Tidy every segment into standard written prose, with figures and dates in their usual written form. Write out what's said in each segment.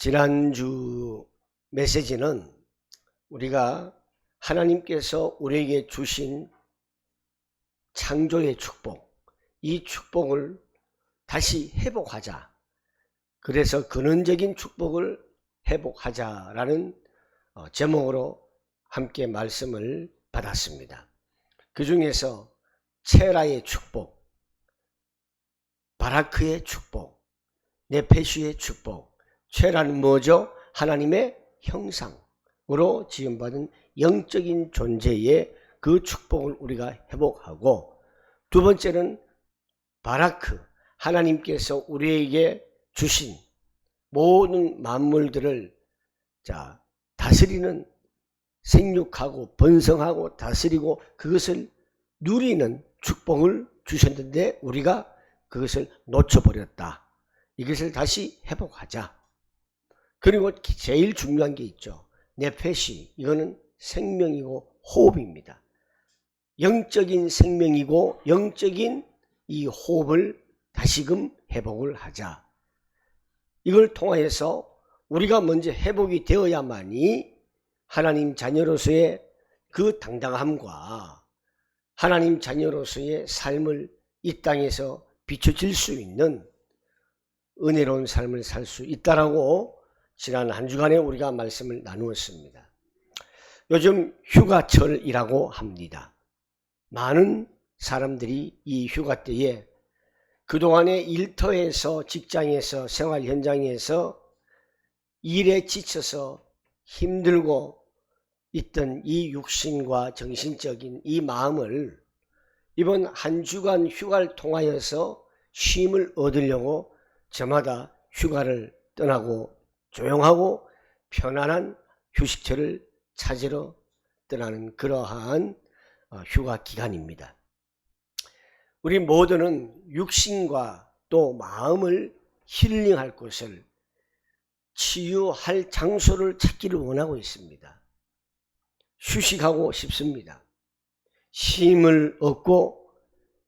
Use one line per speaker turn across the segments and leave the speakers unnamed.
지난주 메시지는 우리가 하나님께서 우리에게 주신 창조의 축복, 이 축복을 다시 회복하자. 그래서 근원적인 축복을 회복하자라는 제목으로 함께 말씀을 받았습니다. 그 중에서 체라의 축복, 바라크의 축복, 네페시의 축복. 체라는 뭐죠? 하나님의 형상으로 지음받은 영적인 존재의 그 축복을 우리가 회복하고, 두 번째는 바라크, 하나님께서 우리에게 주신 모든 만물들을 다스리는, 생육하고 번성하고 다스리고 그것을 누리는 축복을 주셨는데 우리가 그것을 놓쳐버렸다. 이것을 다시 회복하자. 그리고 제일 중요한 게 있죠. 네페시, 이거는 생명이고 호흡입니다. 영적인 생명이고 영적인 이 호흡을 다시금 회복을 하자. 이걸 통해서 우리가 먼저 회복이 되어야만이 하나님 자녀로서의 그 당당함과 하나님 자녀로서의 삶을 이 땅에서 비춰질 수 있는 은혜로운 삶을 살 수 있다라고 지난 한 주간에 우리가 말씀을 나누었습니다. 요즘 휴가철이라고 합니다. 많은 사람들이 이 휴가 때에 그동안의 일터에서, 직장에서, 생활 현장에서 일에 지쳐서 힘들고 있던 이 육신과 정신적인 이 마음을 이번 한 주간 휴가를 통하여서 쉼을 얻으려고 저마다 휴가를 떠나고 조용하고 편안한 휴식처를 찾으러 떠나는 그러한 휴가 기간입니다. 우리 모두는 육신과 또 마음을 힐링할 곳을, 치유할 장소를 찾기를 원하고 있습니다. 휴식하고 싶습니다. 쉼을 얻고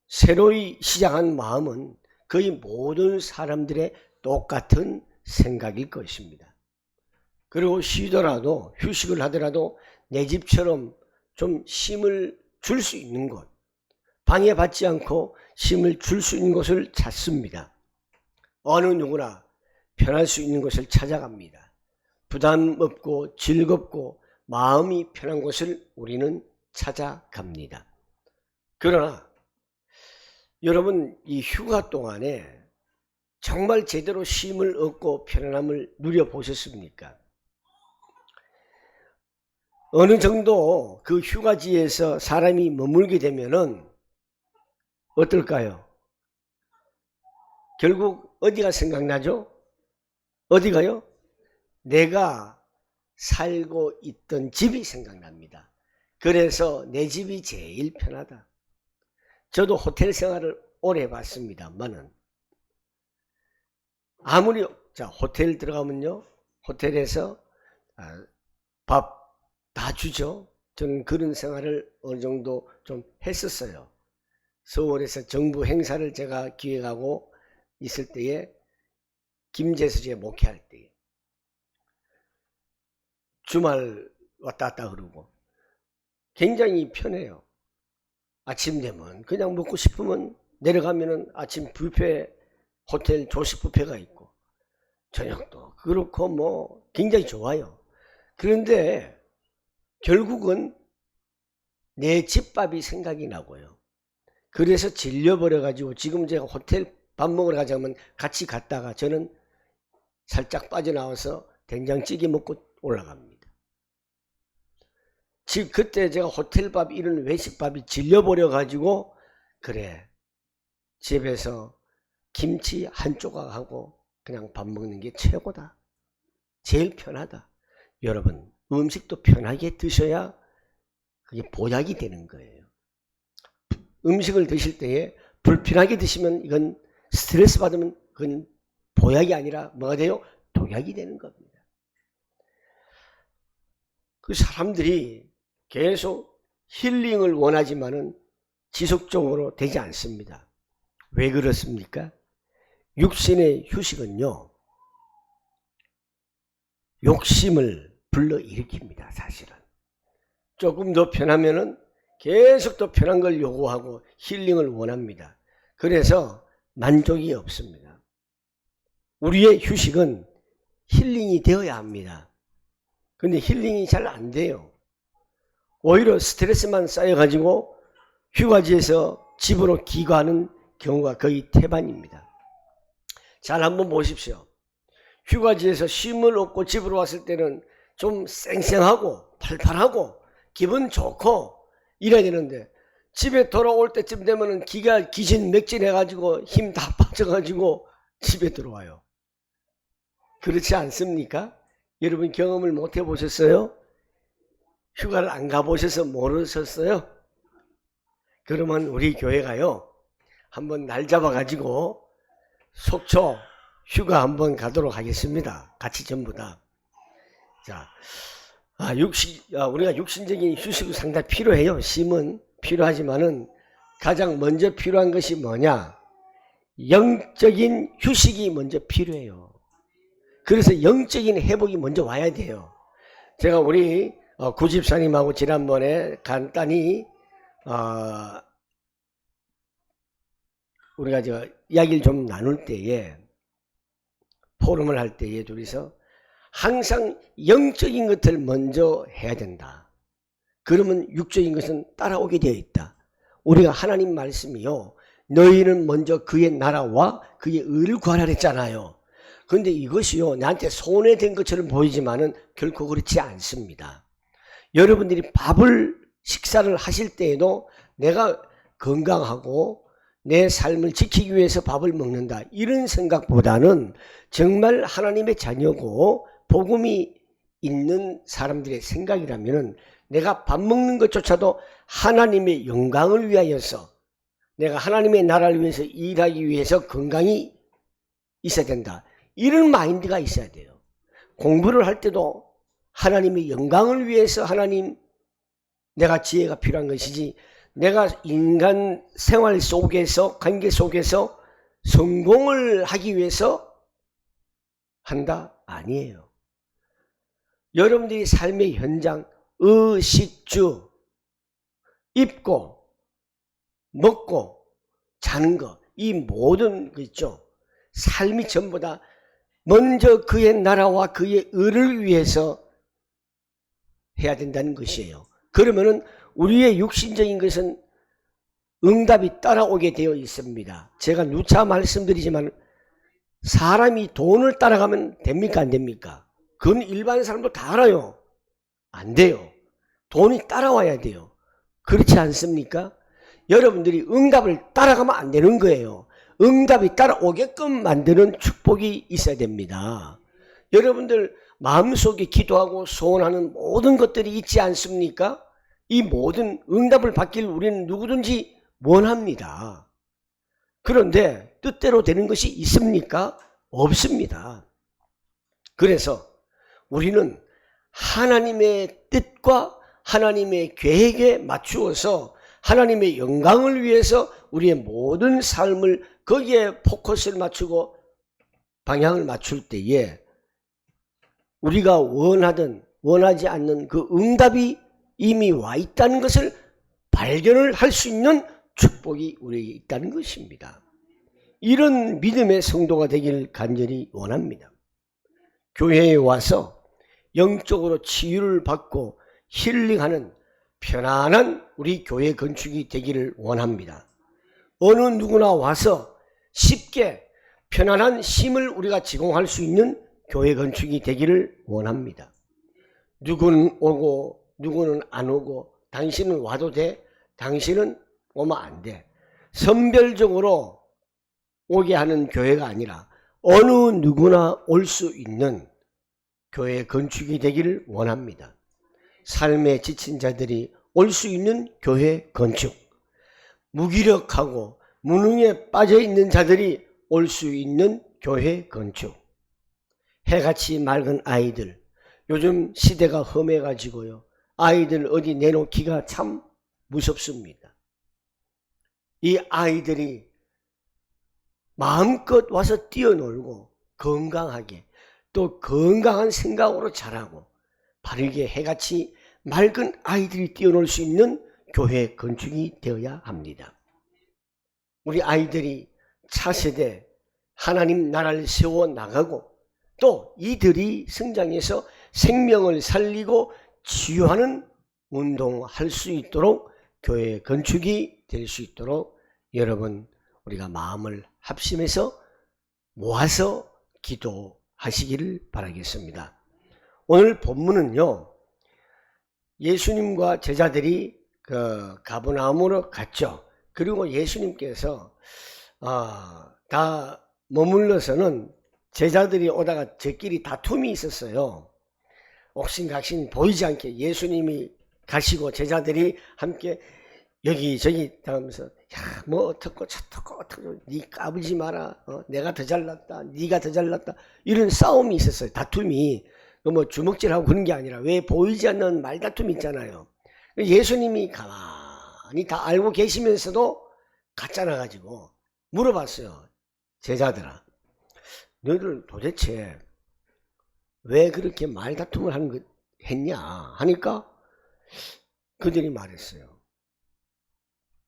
새로이 시작한 마음은 거의 모든 사람들의 똑같은 생각일 것입니다. 그리고 쉬더라도, 휴식을 하더라도 내 집처럼 좀 쉼을 줄 수 있는 곳, 방해받지 않고 쉼을 줄 수 있는 곳을 찾습니다. 어느 누구나 편할 수 있는 곳을 찾아갑니다. 부담 없고 즐겁고 마음이 편한 곳을 우리는 찾아갑니다. 그러나 여러분, 이 휴가 동안에 정말 제대로 쉼을 얻고 편안함을 누려보셨습니까? 어느 정도 그 휴가지에서 사람이 머물게 되면은 어떨까요? 결국 어디가 생각나죠? 어디가요? 내가 살고 있던 집이 생각납니다. 그래서 내 집이 제일 편하다. 저도 호텔 생활을 오래 해봤습니다만은 아무리 호텔 들어가면요, 호텔에서 밥 다 주죠. 저는 그런 생활을 어느 정도 좀 했었어요. 서울에서 정부 행사를 제가 기획하고 있을 때에, 김제수지에 목회할 때에 주말 왔다 갔다 그러고 굉장히 편해요. 아침 되면 그냥 먹고 싶으면 내려가면은 아침 뷔페, 호텔 조식 뷔페가 있고 저녁도 그렇고 뭐 굉장히 좋아요. 그런데 결국은 내 집밥이 생각이 나고요. 그래서 질려버려가지고 지금 제가 호텔 밥 먹으러 가자면 같이 갔다가 저는 살짝 빠져나와서 된장찌개 먹고 올라갑니다. 즉 그때 제가 호텔밥, 이런 외식밥이 질려버려가지고 그래, 집에서 김치 한 조각하고 그냥 밥 먹는 게 최고다, 제일 편하다. 여러분, 음식도 편하게 드셔야 그게 보약이 되는 거예요. 음식을 드실 때에 불편하게 드시면 이건 스트레스 받으면 그건 보약이 아니라 뭐가 돼요? 독약이 되는 겁니다. 그 사람들이 계속 힐링을 원하지만은 지속적으로 되지 않습니다. 왜 그렇습니까? 육신의 휴식은요, 욕심을 불러일으킵니다. 사실은 조금 더 편하면은 계속 더 편한 걸 요구하고 힐링을 원합니다. 그래서 만족이 없습니다. 우리의 휴식은 힐링이 되어야 합니다. 근데 힐링이 잘 안 돼요. 오히려 스트레스만 쌓여가지고 휴가지에서 집으로 귀가하는 경우가 거의 태반입니다. 잘 한번 보십시오. 휴가지에서 쉼을 얻고 집으로 왔을 때는 좀 쌩쌩하고 팔팔하고 기분 좋고 이래야 되는데, 집에 돌아올 때쯤 되면은 기가 기진맥진해가지고 힘 다 빠져가지고 집에 들어와요. 그렇지 않습니까? 여러분 경험을 못 해보셨어요? 휴가를 안 가보셔서 모르셨어요? 그러면 우리 교회가요, 한번 날 잡아가지고 속초 휴가 한번 가도록 하겠습니다. 같이 전부 다. 자, 우리가 육신적인 휴식이 상당히 필요해요. 쉼은 필요하지만은 가장 먼저 필요한 것이 뭐냐? 영적인 휴식이 먼저 필요해요. 그래서 영적인 회복이 먼저 와야 돼요. 제가 우리 구집사님하고 지난번에 간단히 우리가 이야기를 좀 나눌 때에, 포럼을 할 때에 둘이서 항상 영적인 것을 먼저 해야 된다. 그러면 육적인 것은 따라오게 되어 있다. 우리가 하나님 말씀이요, 너희는 먼저 그의 나라와 그의 의를 구하라 했잖아요. 그런데 이것이요, 나한테 손해된 것처럼 보이지만은 결코 그렇지 않습니다. 여러분들이 식사를 하실 때에도 내가 건강하고 내 삶을 지키기 위해서 밥을 먹는다, 이런 생각보다는 정말 하나님의 자녀고 복음이 있는 사람들의 생각이라면 내가 밥 먹는 것조차도 하나님의 영광을 위하여서, 내가 하나님의 나라를 위해서 일하기 위해서 건강이 있어야 된다, 이런 마인드가 있어야 돼요. 공부를 할 때도 하나님의 영광을 위해서 내가 지혜가 필요한 것이지, 내가 인간 생활 속에서, 관계 속에서 성공을 하기 위해서 한다? 아니에요. 여러분들이 삶의 현장, 의식주, 입고 먹고 자는 거, 이 모든 거 있죠, 삶이 전부 다 먼저 그의 나라와 그의 의를 위해서 해야 된다는 것이에요. 그러면은 우리의 육신적인 것은 응답이 따라오게 되어 있습니다. 제가 누차 말씀드리지만 사람이 돈을 따라가면 됩니까, 안 됩니까? 그건 일반 사람도 다 알아요. 안 돼요. 돈이 따라와야 돼요. 그렇지 않습니까? 여러분들이 응답을 따라가면 안 되는 거예요. 응답이 따라오게끔 만드는 축복이 있어야 됩니다. 여러분들 마음속에 기도하고 소원하는 모든 것들이 있지 않습니까? 이 모든 응답을 받길 우리는 누구든지 원합니다. 그런데 뜻대로 되는 것이 있습니까? 없습니다. 그래서 우리는 하나님의 뜻과 하나님의 계획에 맞추어서 하나님의 영광을 위해서 우리의 모든 삶을 거기에 포커스를 맞추고 방향을 맞출 때에 우리가 원하든 원하지 않는 그 응답이 이미 와 있다는 것을 발견을 할 수 있는 축복이 우리에게 있다는 것입니다. 이런 믿음의 성도가 되길 간절히 원합니다. 교회에 와서 영적으로 치유를 받고 힐링하는 편안한 우리 교회 건축이 되기를 원합니다. 어느 누구나 와서 쉽게 편안한 쉼을 우리가 제공할 수 있는 교회 건축이 되기를 원합니다. 누구는 오고 누구는 안 오고, 당신은 와도 돼, 당신은 오면 안 돼, 선별적으로 오게 하는 교회가 아니라 어느 누구나 올 수 있는 교회 건축이 되기를 원합니다. 삶에 지친 자들이 올 수 있는 교회 건축, 무기력하고 무능에 빠져있는 자들이 올 수 있는 교회 건축, 해같이 맑은 아이들, 요즘 시대가 험해가지고요, 아이들 어디 내놓기가 참 무섭습니다. 이 아이들이 마음껏 와서 뛰어놀고 건강하게 또 건강한 생각으로 자라고 바르게 해같이 맑은 아이들이 뛰어놀 수 있는 교회 건축이 되어야 합니다. 우리 아이들이 차세대 하나님 나라를 세워 나가고 또 이들이 성장해서 생명을 살리고 치유하는 운동할 수 있도록 교회 건축이 될 수 있도록 여러분 우리가 마음을 합심해서 모아서 기도하시기를 바라겠습니다. 오늘 본문은요, 예수님과 제자들이 가버나움으로 갔죠. 그리고 예수님께서 다 머물러서는 제자들이 오다가 저끼리 다툼이 있었어요. 옥신각신 보이지 않게 예수님이 가시고 제자들이 함께 여기저기 하면서 야, 뭐 어떻고 저떻고 어떻고 니 까불지 마라. 내가 더 잘났다. 니가 더 잘났다. 이런 싸움이 있었어요. 다툼이. 뭐 주먹질하고 그런 게 아니라 왜 보이지 않는 말다툼이 있잖아요. 예수님이 가만히 다 알고 계시면서도 갖잖아 가지고 물어봤어요. 제자들아, 너희들 도대체 왜 그렇게 말다툼을 했냐 하니까 그들이 말했어요.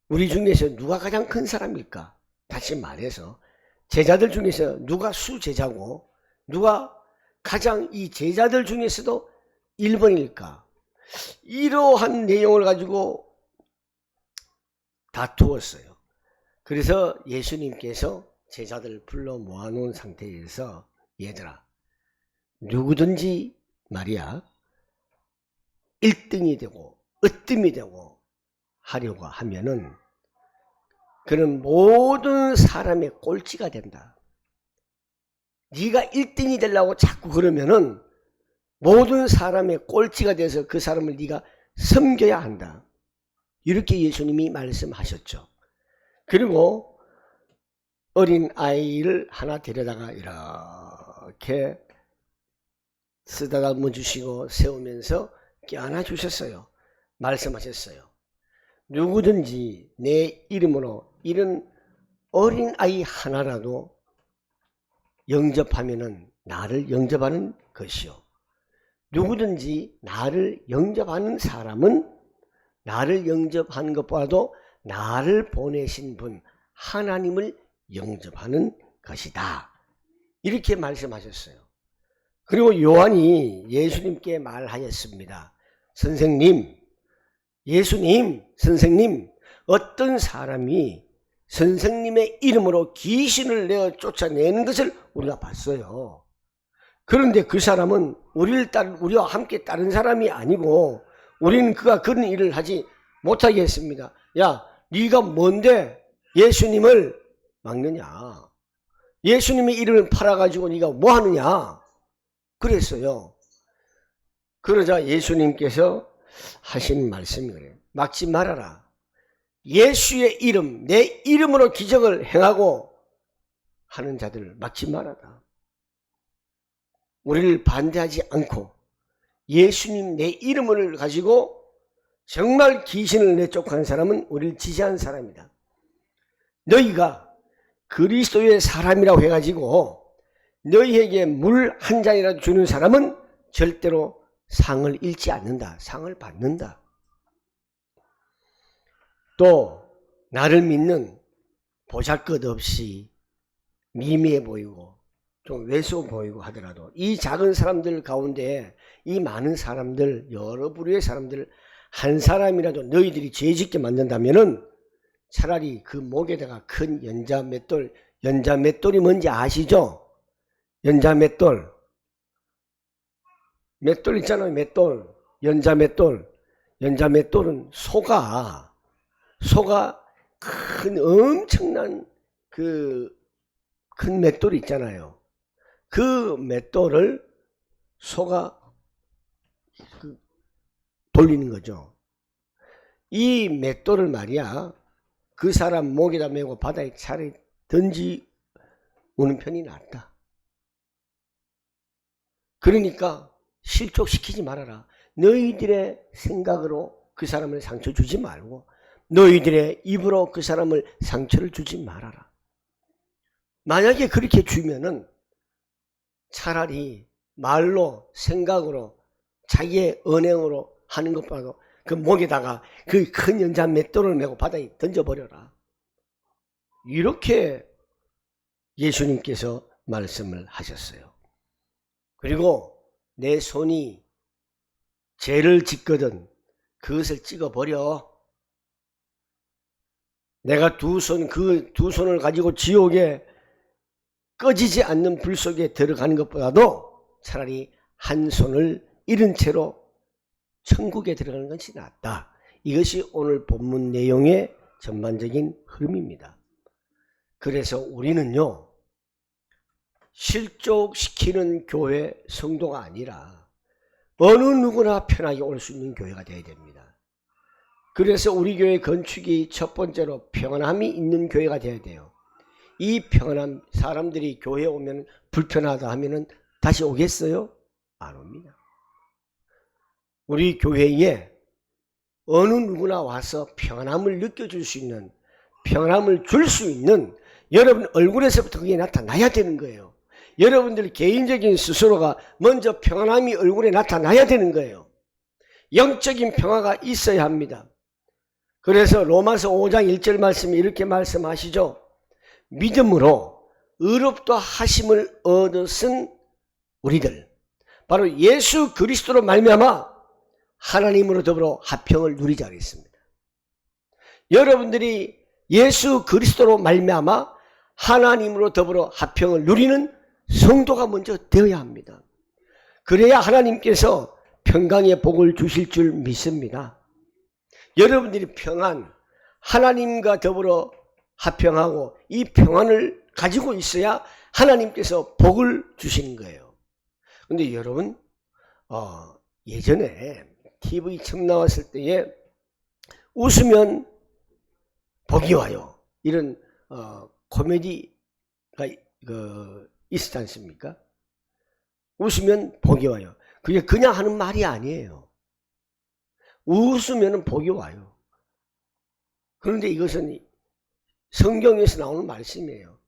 우리 중에서 누가 가장 큰 사람일까? 다시 말해서 제자들 중에서 누가 수제자고 누가 가장 이 제자들 중에서도 1번일까? 이러한 내용을 가지고 다투었어요. 그래서 예수님께서 제자들을 불러 모아놓은 상태에서 얘들아, 누구든지 말이야 1등이 되고 으뜸이 되고 하려고 하면은 그는 모든 사람의 꼴찌가 된다. 네가 1등이 되려고 자꾸 그러면은 모든 사람의 꼴찌가 돼서 그 사람을 네가 섬겨야 한다. 이렇게 예수님이 말씀하셨죠. 그리고 어린 아이를 하나 데려다가 이렇게 쓰다듬어 주시고 세우면서 껴안아 주셨어요. 말씀하셨어요. 누구든지 내 이름으로 이런 어린 아이 하나라도 영접하면은 나를 영접하는 것이요. 누구든지 나를 영접하는 사람은 나를 영접하는 것보다도 나를 보내신 분 하나님을 영접하는 것이다. 이렇게 말씀하셨어요. 그리고 요한이 예수님께 말하였습니다. 선생님, 예수님, 선생님, 어떤 사람이 선생님의 이름으로 귀신을 내어 쫓아내는 것을 우리가 봤어요. 그런데 그 사람은 우리와 함께 다른 사람이 아니고 우리는 그가 그런 일을 하지 못하게 했습니다. 야, 네가 뭔데 예수님을 막느냐? 예수님의 이름을 팔아가지고 네가 뭐 하느냐? 그랬어요. 그러자 예수님께서 하신 말씀이 그래요. 막지 말아라. 예수의 이름, 내 이름으로 기적을 행하고 하는 자들을 막지 말아라. 우리를 반대하지 않고 예수님 내 이름을 가지고 정말 귀신을 내쫓아낸 사람은 우리를 지지한 사람이다. 너희가 그리스도의 사람이라고 해가지고 너희에게 물 한 잔이라도 주는 사람은 절대로 상을 잃지 않는다. 상을 받는다. 또 나를 믿는 보잘것없이 미미해 보이고 좀 왜소 보이고 하더라도 이 작은 사람들 가운데 이 많은 사람들, 여러 부류의 사람들 한 사람이라도 너희들이 죄짓게 만든다면은 차라리 그 목에다가 큰 연자 맷돌, 연자 맷돌이 뭔지 아시죠? 연자 맷돌. 맷돌 있잖아요. 맷돌. 연자 맷돌. 연자 맷돌은 소가 큰 엄청난 그 큰 맷돌이 있잖아요. 그 맷돌을 소가 돌리는 거죠. 이 맷돌을 말이야 그 사람 목에다 메고 바다에 차라리 던지우는 편이 낫다. 그러니까 실족시키지 말아라. 너희들의 생각으로 그 사람을 상처 주지 말고 너희들의 입으로 그 사람을 상처를 주지 말아라. 만약에 그렇게 주면은 차라리 말로 생각으로 자기의 언행으로 하는 것보다도 그 목에다가 그 큰 연자 맷돌을 메고 바다에 던져버려라. 이렇게 예수님께서 말씀을 하셨어요. 그리고 내 손이 죄를 짓거든 그것을 찍어버려. 내가 그 두 손을 가지고 지옥에 꺼지지 않는 불 속에 들어가는 것보다도 차라리 한 손을 잃은 채로 천국에 들어가는 것이 낫다. 이것이 오늘 본문 내용의 전반적인 흐름입니다. 그래서 우리는요, 실족시키는 교회 성도가 아니라 어느 누구나 편하게 올 수 있는 교회가 되어야 됩니다. 그래서 우리 교회 건축이 첫 번째로 평안함이 있는 교회가 되어야 돼요. 이 평안함, 사람들이 교회에 오면 불편하다 하면은 다시 오겠어요? 안 옵니다. 우리 교회에 어느 누구나 와서 평안함을 느껴줄 수 있는, 평안함을 줄 수 있는 여러분 얼굴에서부터 그게 나타나야 되는 거예요. 여러분들 개인적인 스스로가 먼저 평안함이 얼굴에 나타나야 되는 거예요. 영적인 평화가 있어야 합니다. 그래서 로마서 5장 1절 말씀이 이렇게 말씀하시죠. 믿음으로 의롭다 하심을 얻었은 우리들, 바로 예수 그리스도로 말미암아 하나님으로 더불어 화평을 누리자 그랬습니다. 여러분들이 예수 그리스도로 말미암아 하나님으로 더불어 화평을 누리는 성도가 먼저 되어야 합니다. 그래야 하나님께서 평강의 복을 주실 줄 믿습니다. 여러분들이 평안, 하나님과 더불어 화평하고 이 평안을 가지고 있어야 하나님께서 복을 주시는 거예요. 근데 여러분, 예전에 TV 처음 나왔을 때에 웃으면 복이 와요. 이런 코미디가 있었지 않습니까? 웃으면 복이 와요. 그게 그냥 하는 말이 아니에요. 웃으면 복이 와요. 그런데 이것은 성경에서 나오는 말씀이에요.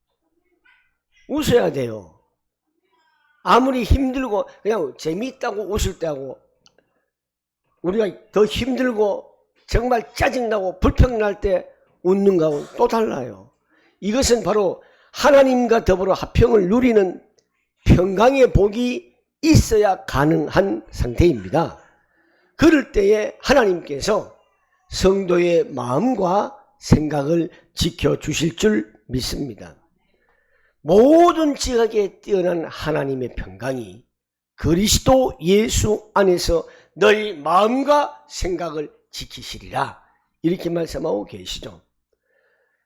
웃어야 돼요. 아무리 힘들고 그냥 재미있다고 웃을 때하고 우리가 더 힘들고 정말 짜증나고 불평날 때 웃는 거하고는 또 달라요. 이것은 바로 하나님과 더불어 화평을 누리는 평강의 복이 있어야 가능한 상태입니다. 그럴 때에 하나님께서 성도의 마음과 생각을 지켜주실 줄 믿습니다. 모든 지각에 뛰어난 하나님의 평강이 그리스도 예수 안에서 너희 마음과 생각을 지키시리라. 이렇게 말씀하고 계시죠.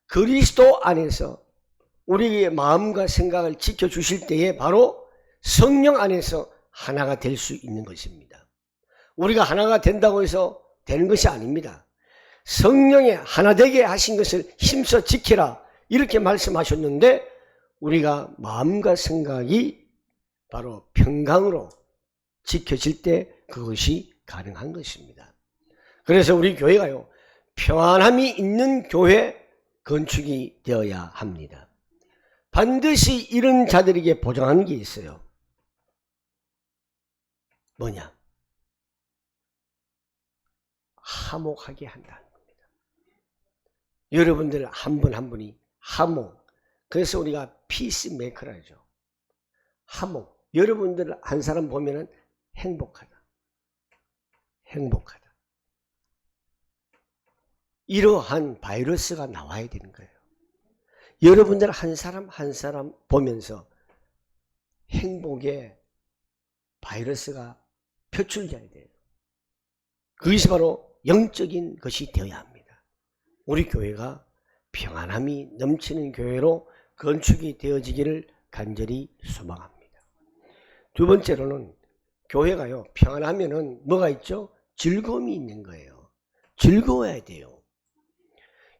그리스도 안에서 우리의 마음과 생각을 지켜주실 때에 바로 성령 안에서 하나가 될 수 있는 것입니다. 우리가 하나가 된다고 해서 되는 것이 아닙니다. 성령의 하나 되게 하신 것을 힘써 지키라 이렇게 말씀하셨는데 우리가 마음과 생각이 바로 평강으로 지켜질 때 그것이 가능한 것입니다. 그래서 우리 교회가요, 평안함이 있는 교회 건축이 되어야 합니다. 반드시 이런 자들에게 보장하는 게 있어요. 뭐냐? 화목하게 한다는 겁니다. 여러분들 한 분 한 분이 화목, 그래서 우리가 피스메이커라죠. 화목. 여러분들 한 사람 보면은 행복하다. 행복하다. 이러한 바이러스가 나와야 되는 거예요. 여러분들 한 사람 한 사람 보면서 행복의 바이러스가 표출돼야 돼요. 그것이 바로 영적인 것이 되어야 합니다. 우리 교회가 평안함이 넘치는 교회로 건축이 되어지기를 간절히 소망합니다. 두 번째로는 교회가요, 평안하면은 뭐가 있죠? 즐거움이 있는 거예요. 즐거워야 돼요.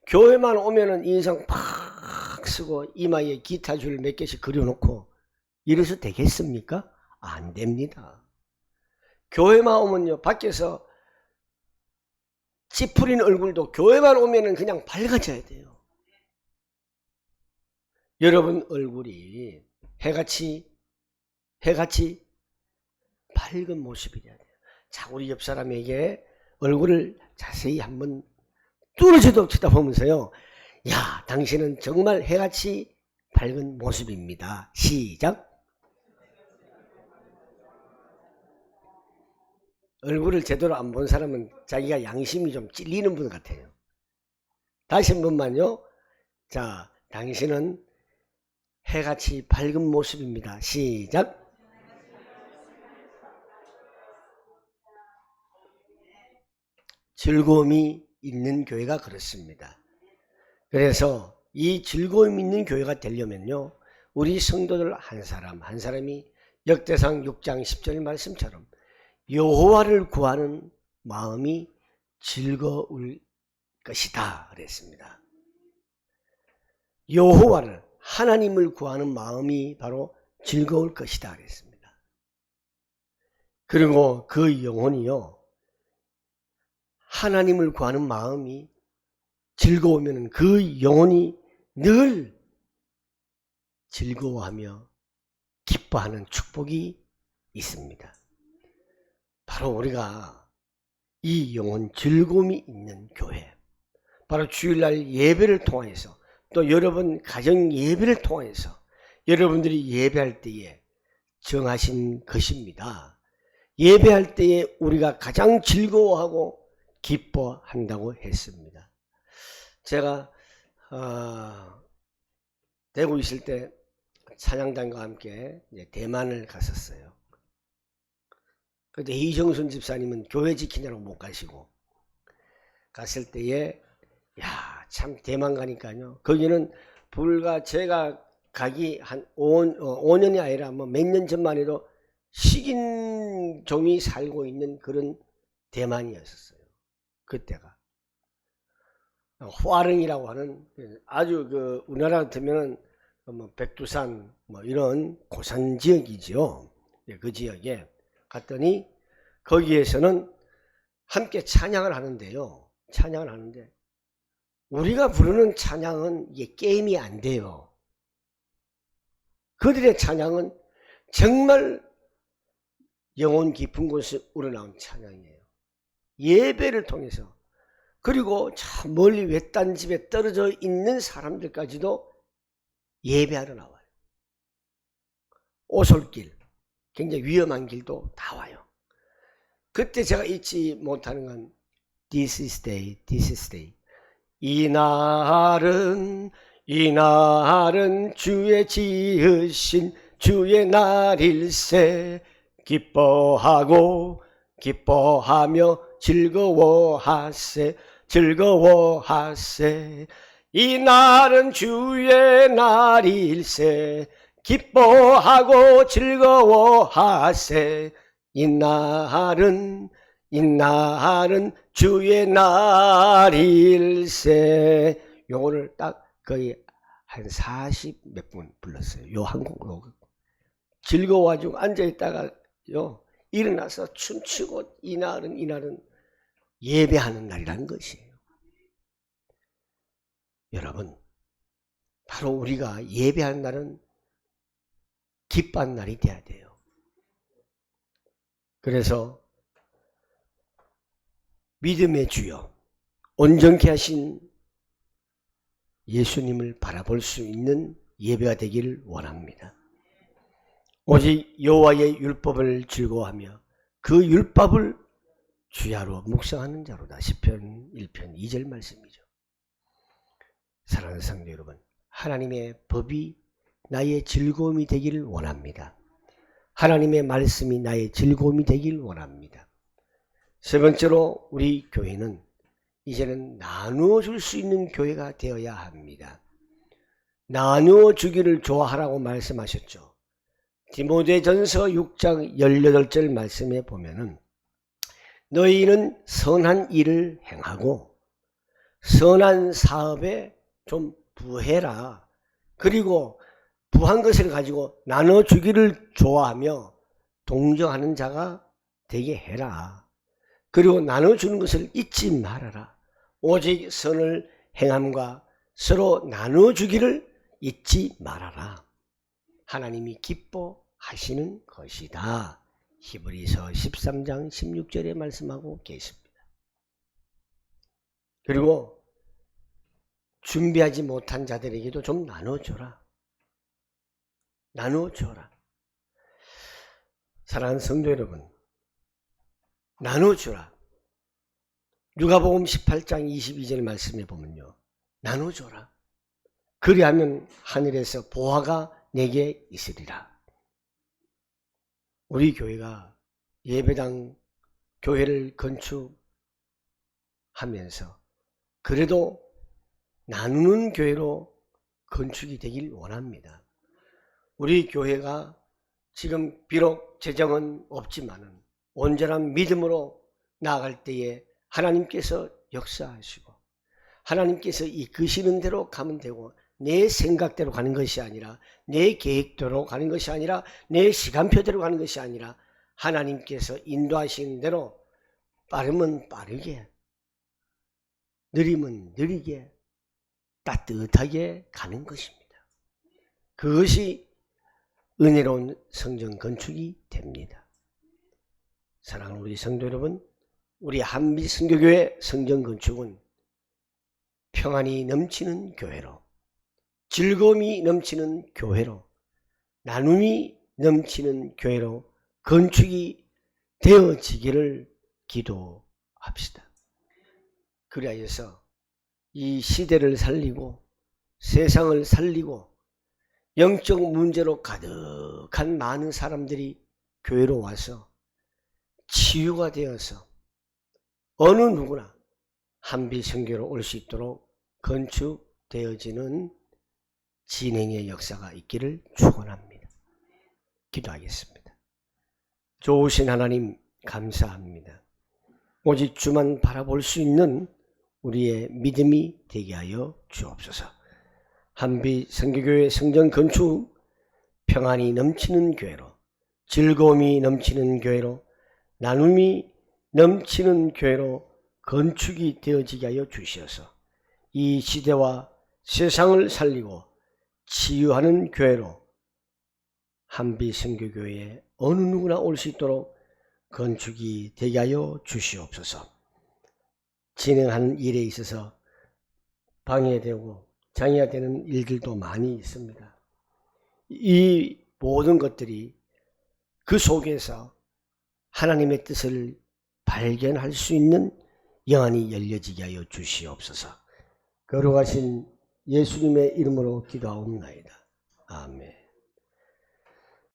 교회만 오면은 인상 팍 쓰고 이마에 기타줄 몇 개씩 그려놓고 이래서 되겠습니까? 안 됩니다. 교회만 오면요, 밖에서 찌푸린 얼굴도 교회만 오면은 그냥 밝아져야 돼요. 여러분 얼굴이 해같이 밝은 모습이 돼야 돼요. 자, 우리 옆 사람에게 얼굴을 자세히 한번 뚫어져도 쳐다보면서요. 야, 당신은 정말 해같이 밝은 모습입니다. 시작. 얼굴을 제대로 안 본 사람은 자기가 양심이 좀 찔리는 분 같아요. 다시 한 번만요. 자, 당신은 해같이 밝은 모습입니다. 시작. 즐거움이 있는 교회가 그렇습니다. 그래서 이 즐거움이 있는 교회가 되려면요, 우리 성도들 한 사람 한 사람이 역대상 6장 10절 말씀처럼 여호와를 구하는 마음이 즐거울 것이다 그랬습니다. 여호와를, 하나님을 구하는 마음이 바로 즐거울 것이다 그랬습니다. 그리고 그 영혼이요, 하나님을 구하는 마음이 즐거우면 그 영혼이 늘 즐거워하며 기뻐하는 축복이 있습니다. 바로 우리가 이 영혼 즐거움이 있는 교회, 바로 주일날 예배를 통해서 또 여러분 가정 예배를 통해서 여러분들이 예배할 때에 정하신 것입니다. 예배할 때에 우리가 가장 즐거워하고 기뻐한다고 했습니다. 제가 대구 있을 때 찬양단과 함께 대만을 갔었어요. 그때 이정순 집사님은 교회 지키느라고 못 가시고, 갔을 때에 참 대만 가니까요, 거기는 불과 제가 가기 한 5년이 아니라 뭐 몇 년 전만 해도 식인종이 살고 있는 그런 대만이었어요. 그때가 화릉이라고 하는 아주 우리나라 같으면 뭐 백두산 뭐 이런 고산 지역이죠. 그 지역에 갔더니 거기에서는 함께 찬양을 하는데요. 찬양을 하는데 우리가 부르는 찬양은 이게 게임이 안 돼요. 그들의 찬양은 정말 영혼 깊은 곳에 우러나온 찬양이에요. 예배를 통해서, 그리고 저 멀리 외딴 집에 떨어져 있는 사람들까지도 예배하러 나와요. 오솔길, 굉장히 위험한 길도 다 와요. 그때 제가 잊지 못하는 건 This is day, this is day. 이날은 주의 지으신 주의 날일세. 기뻐하고 기뻐하며 즐거워하세, 즐거워하세. 이날은 주의 날일세. 기뻐하고 즐거워하세. 이날은 주의 날일세. 요거를 딱 거의 한 40 몇 분 불렀어요. 요 한 곡으로. 즐거워가지고 앉아있다가 일어나서 춤추고, 이날은 예배하는 날이라는 것이에요. 여러분, 바로 우리가 예배하는 날은 기뻐하는 날이 돼야 돼요. 그래서 믿음의 주여, 온전케 하신 예수님을 바라볼 수 있는 예배가 되기를 원합니다. 오직 여호와의 율법을 즐거워하며 그 율법을 주야로 묵상하는 자로다. 시편 1편 2절 말씀이죠. 사랑하는 성도 여러분, 하나님의 법이 나의 즐거움이 되기를 원합니다. 하나님의 말씀이 나의 즐거움이 되기를 원합니다. 세 번째로, 우리 교회는 이제는 나누어 줄 수 있는 교회가 되어야 합니다. 나누어 주기를 좋아하라고 말씀하셨죠. 디모데전서 6장 18절 말씀에 보면은 너희는 선한 일을 행하고 선한 사업에 좀 부해라. 그리고 부한 것을 가지고 나눠주기를 좋아하며 동정하는 자가 되게 해라. 그리고 나눠주는 것을 잊지 말아라. 오직 선을 행함과 서로 나눠주기를 잊지 말아라. 하나님이 기뻐하시는 것이다. 히브리서 13장 16절에 말씀하고 계십니다. 그리고 준비하지 못한 자들에게도 좀 나눠줘라. 나눠줘라. 사랑하는 성도 여러분, 나눠주라. 누가복음 18장 22절 말씀에 보면요, 나눠줘라. 그리하면 하늘에서 보화가 내게 있으리라. 우리 교회가 예배당 교회를 건축하면서 그래도 나누는 교회로 건축이 되길 원합니다. 우리 교회가 지금 비록 재정은 없지만은 온전한 믿음으로 나아갈 때에 하나님께서 역사하시고 하나님께서 이끄시는 대로 가면 되고, 내 생각대로 가는 것이 아니라, 내 계획대로 가는 것이 아니라, 내 시간표대로 가는 것이 아니라 하나님께서 인도하시는 대로 빠르면 빠르게, 느리면 느리게, 따뜻하게 가는 것입니다. 그것이 은혜로운 성전 건축이 됩니다. 사랑하는 우리 성도 여러분, 우리 한빛 선교교회 성전 건축은 평안이 넘치는 교회로, 즐거움이 넘치는 교회로, 나눔이 넘치는 교회로 건축이 되어지기를 기도합시다. 그리하여서 이 시대를 살리고 세상을 살리고 영적 문제로 가득한 많은 사람들이 교회로 와서 치유가 되어서 어느 누구나 한빛 선교로 올 수 있도록 건축되어지는 진행의 역사가 있기를 축원합니다. 기도하겠습니다. 좋으신 하나님 감사합니다. 오직 주만 바라볼 수 있는 우리의 믿음이 되게 하여 주옵소서. 한빛 선교교회 성전 건축, 평안이 넘치는 교회로, 즐거움이 넘치는 교회로, 나눔이 넘치는 교회로 건축이 되어지게 하여 주시어서 이 시대와 세상을 살리고 치유하는 교회로 한빛 선교교회에 어느 누구나 올 수 있도록 건축이 되게 하여 주시옵소서. 진행하는 일에 있어서 방해되고 장애가 되는 일들도 많이 있습니다. 이 모든 것들이 그 속에서 하나님의 뜻을 발견할 수 있는 영안이 열려지게 하여 주시옵소서. 거룩하신 예수님의 이름으로 기도하옵나이다. 아멘.